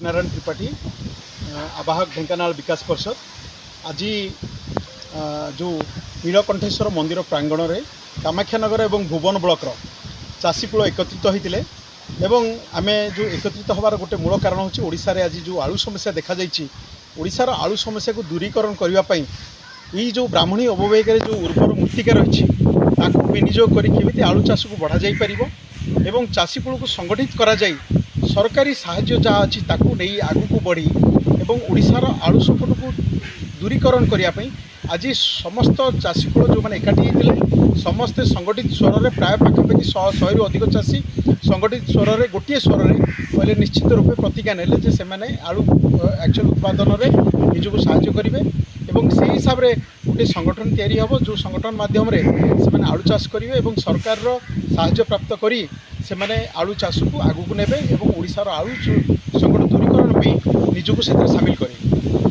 नारायण त्रिपाठी आवाहक ढेंकानाल विकास परिषद आज जो नीलकंठेश्वर मंदिर प्रांगण में कामाख्यानगर और भुवन ब्लॉक चाषीकूल एकत्रित होते आम जो एकत्रित हबार गोटे मूल कारण हूँ ओडिशा रे आज जो आलू समस्या देखा ओडिशार आलू समस्या को दूरीकरण करने ये जो ब्राह्मणी अववेग जो उर्वर मृत्तिका रही विनियोग करके आलू चाष को बढ़ा जा पार एवं चाषीकूल को संगठित करा जाई सरकारी साहाय्य जहाँ अच्छी नहीं आगू को बढ़ी एवं ओडिशार आलू संकट को दूरीकरण करने आज समस्त चाषीकूल जो मैंने एकाठी होते समस्ते संगठित स्वर में प्राय पाखापाखि 100 रु अधिक चाषी संगठित स्वर में गोटे स्वर में कहले निश्चित रूपे प्रतिज्ञा नेले से आलू एक्चुअल उत्पादन में निजक साहाय्य करेंगे एवं से हिसाब से गोटे संगठन तैयारी हम जो संगठन माध्यम से आलू चाष करेंगे और सरकार साहाय्य प्राप्त करी से माने आलू चाष को आगू को नेबे एवं ओडिशार आलू संकट दूरीकरण भी निजक से सामिल करेंगे।